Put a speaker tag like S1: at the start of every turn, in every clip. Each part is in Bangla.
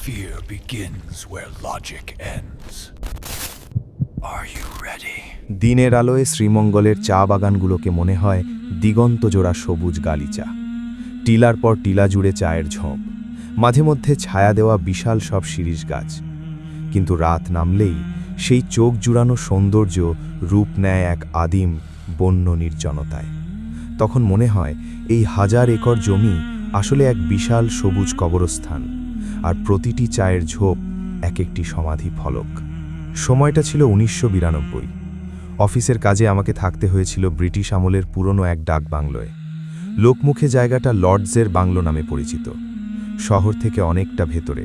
S1: Fear begins where logic ends. Are you ready?
S2: দিনের আলোয় শ্রীমঙ্গলের চা বাগানগুলোকে মনে হয় দিগন্ত জোড়া সবুজ গালিচা। টিলার পর টিলা জুড়ে চায়ের ঝোপ, মাঝে মধ্যে ছায়া দেওয়া বিশাল সব শিরীষ গাছ। কিন্তু রাত নামলেই সেই চোখ জুড়ানো সৌন্দর্য রূপ নেয় এক আদিম বন্য নির্জনতায়। তখন মনে হয় এই 1000 একর জমি আসলে এক বিশাল সবুজ কবরস্থান, আর প্রতিটি চায়ের ঝোপ এক একটি সমাধি ফলক। সময়টা ছিল 1992। অফিসের কাজে আমাকে থাকতে হয়েছিল ব্রিটিশ আমলের পুরনো এক ডাক বাংলোয়। লোকমুখে জায়গাটা লর্ডসের বাংলো নামে পরিচিত। শহর থেকে অনেকটা ভেতরে,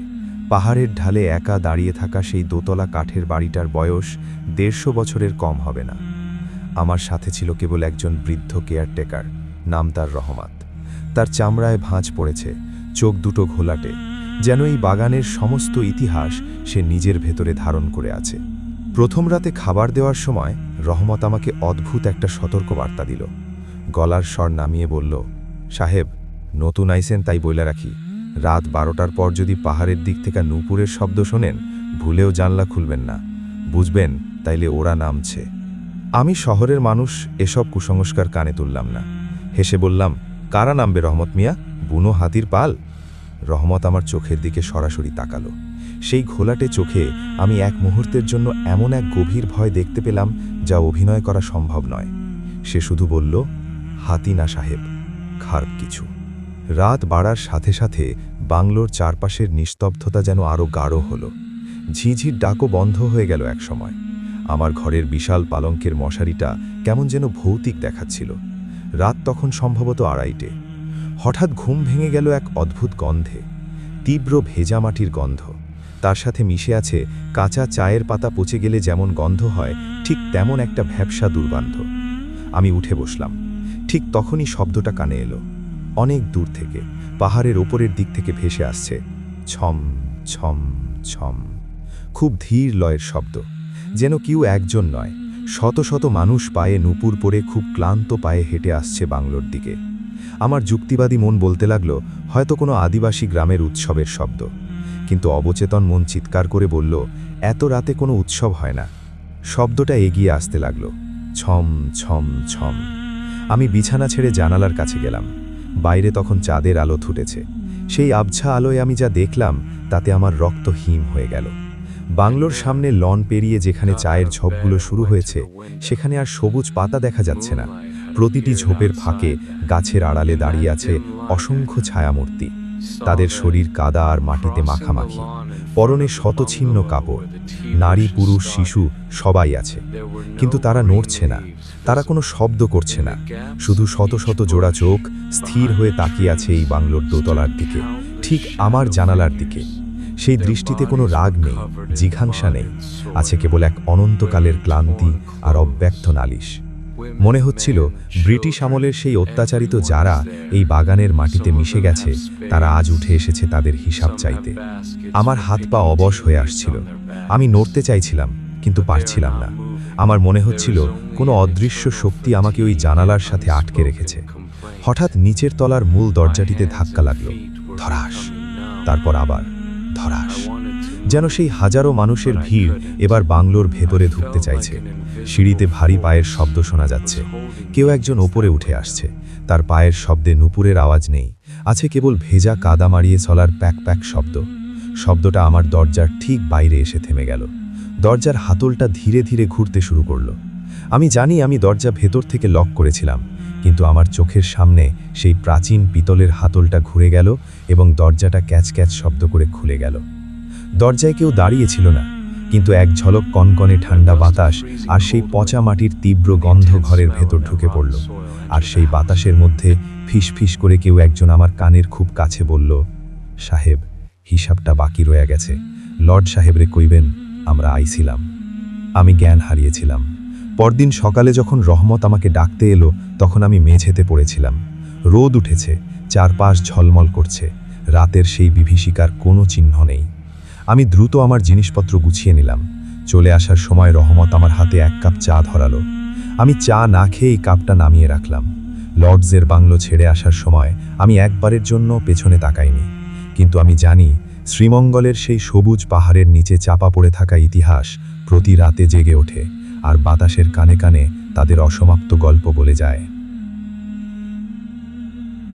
S2: পাহাড়ের ঢালে একা দাঁড়িয়ে থাকা সেই দোতলা কাঠের বাড়িটার বয়স 150 বছরের কম হবে না। আমার সাথে ছিল কেবল একজন বৃদ্ধ কেয়ারটেকার, নাম তার রহমত। তার চামড়ায় ভাঁজ পড়েছে, চোখ দুটো ঘোলাটে, যেন এই বাগানের সমস্ত ইতিহাস সে নিজের ভেতরে ধারণ করে আছে। প্রথম রাতে খাবার দেওয়ার সময় রহমত আমাকে অদ্ভুত একটা সতর্কবার্তা দিল। গলার স্বর নামিয়ে বলল, সাহেব, নতুন আইসেন তাই বইলা রাখি, রাত 12টার পর যদি পাহাড়ের দিক থেকে নূপুরের শব্দ শোনেন, ভুলেও জানলা খুলবেন না, বুঝবেন তাইলে ওরা নামছে। আমি শহরের মানুষ, এসব কুসংস্কার কানে তুললাম না। হেসে বললাম, কারা নামবে রহমত মিয়া, বুনো হাতির পাল? রহমত আমার চোখের দিকে সরাসরি তাকালো। সেই ঘোলাটে চোখে আমি এক মুহূর্তের জন্য এমন এক গভীর ভয় দেখতে পেলাম যা অভিনয় করা সম্ভব নয়। সে শুধু বলল, হাতি না সাহেব, খারাপ কিছু। রাত বাড়ার সাথে সাথে বাংলোর চারপাশের নিস্তব্ধতা যেন আরও গাঢ় হলো। ঝিঝির ডাকও বন্ধ হয়ে গেল এক সময়। আমার ঘরের বিশাল পালঙ্কের মশারিটা কেমন যেন ভৌতিক দেখাচ্ছিল। রাত তখন সম্ভবত 2:30। হঠাৎ ঘুম ভেঙে গেল এক অদ্ভুত গন্ধে, তীব্র ভেজা মাটির গন্ধ। তার সাথে মিশে আছে কাঁচা চায়ের পাতা পচে গেলে যেমন গন্ধ হয়, ঠিক তেমন একটা ভ্যাপসা দুর্গন্ধ। আমি উঠে বসলাম। ঠিক তখনই শব্দটা কানে এলো। অনেক দূর থেকে, পাহাড়ের ওপরের দিক থেকে ভেসে আসছে, ছম ছম ছম। খুব ধীর লয়ের শব্দ, যেন কেউ একজন নয়, শত শত মানুষ পায়ে নূপুর পরে খুব ক্লান্ত পায়ে হেঁটে আসছে বাংলোর দিকে। আমার যুক্তিবাদী মন বলতে লাগলো, হয়তো কোনো আদিবাসী গ্রামের উৎসবের শব্দ। কিন্তু অবচেতন মন চিৎকার করে বলল, এত রাতে কোনো উৎসব হয় না। শব্দটা এগিয়ে আসতে লাগলো, ছম ছম ছম। আমি বিছানা ছেড়ে জানালার কাছে গেলাম। বাইরে তখন চাঁদের আলো ফুটেছে। সেই আবছা আলোয় আমি যা দেখলাম তাতে আমার রক্ত হিম হয়ে গেল। বাংলোর সামনে লন পেরিয়ে যেখানে চায়ের ঝোপগুলো শুরু হয়েছে, সেখানে আর সবুজ পাতা দেখা যাচ্ছে না। প্রতিটি ঝোপের ফাঁকে গাছের আড়ালে দাঁড়িয়ে আছে অসংখ্য ছায়ামূর্তি। তাদের শরীর কাদা আর মাটিতে মাখামাখি, পরনে শতছিন্ন কাপড়। নারী, পুরুষ, শিশু সবাই আছে, কিন্তু তারা নড়ছে না, তারা কোনো শব্দ করছে না। শুধু শত শত জোড়া চোখ স্থির হয়ে তাকিয়ে আছে এই বাংলোর দোতলার দিকে, ঠিক আমার জানালার দিকে। সেই দৃষ্টিতে কোনো রাগ নেই, জিঘাংসা নেই, আছে কেবল এক অনন্তকালের ক্লান্তি আর অব্যক্ত নালিশ। মনে হচ্ছিল ব্রিটিশ আমলের সেই অত্যাচারিত যারা এই বাগানের মাটিতে মিশে গেছে, তারা আজ উঠে এসেছে তাদের হিসাব চাইতে। আমার হাত পা অবশ হয়ে আসছিল। আমি নড়তে চাইছিলাম, কিন্তু পারছিলাম না। আমার মনে হচ্ছিল কোনো অদৃশ্য শক্তি আমাকে ওই জানালার সাথে আটকে রেখেছে। হঠাৎ নিচের তলার মূল দরজাটিতে ধাক্কা লাগলো, ধরাস। তারপর আবার ধরাস, যেন সেই হাজারো মানুষের ভিড় এবার বাংলোর ভেতরে ঢুকতে চাইছে। সিঁড়িতে ভারী পায়ের শব্দ শোনা যাচ্ছে। কেউ একজন ওপরে উঠে আসছে। তার পায়ের শব্দে নূপুরের আওয়াজ নেই, আছে কেবল ভেজা কাদা মারিয়ে চলার প্যাক প্যাক শব্দ। শব্দটা আমার দরজার ঠিক বাইরে এসে থেমে গেল। দরজার হাতলটা ধীরে ধীরে ঘুরতে শুরু করলো। আমি জানি আমি দরজা ভেতর থেকে লক করেছিলাম, কিন্তু আমার চোখের সামনে সেই প্রাচীন পিতলের হাতলটা ঘুরে গেল এবং দরজাটা ক্যাচ ক্যাচ শব্দ করে খুলে গেল। দরজায় কেউ দাঁড়িয়েছিল না, কিন্তু এক ঝলক কনকনে ঠান্ডা বাতাস আর সেই পচা মাটির তীব্র গন্ধ ঘরের ভেতর ঢুকে পড়ল। আর সেই বাতাসের মধ্যে ফিস ফিস করে কেউ একজন আমার কানের খুব কাছে বলল, সাহেব, হিসাবটা বাকি রয়ে গেছে। লর্ড সাহেবরে কইবেন আমরা আইছিলাম। আমি জ্ঞান হারিয়েছিলাম। পরদিন সকালে যখন রহমত আমাকে ডাকতে এলো, তখন আমি মেঝেতে পড়েছিলাম। রোদ উঠেছে, চারপাশ ঝলমল করছে, রাতের সেই বিভীষিকার কোনো চিহ্ন নেই। আমি দ্রুত আমার জিনিসপত্র গুছিয়ে নিলাম। চলে আসার সময় রহমত আমার হাতে 1 কাপ চা ধরালো। আমি চা না খেয়ে এই কাপটা নামিয়ে রাখলাম। লর্ডসের বাংলো ছেড়ে আসার সময় আমি একবারের জন্য পেছনে তাকাইনি, কিন্তু আমি জানি শ্রীমঙ্গলের সেই সবুজ পাহাড়ের নিচে চাপা পড়ে থাকা ইতিহাস প্রতি রাতে জেগে ওঠে আর বাতাসের কানে কানে তাদের অসমাপ্ত গল্প বলে যায়।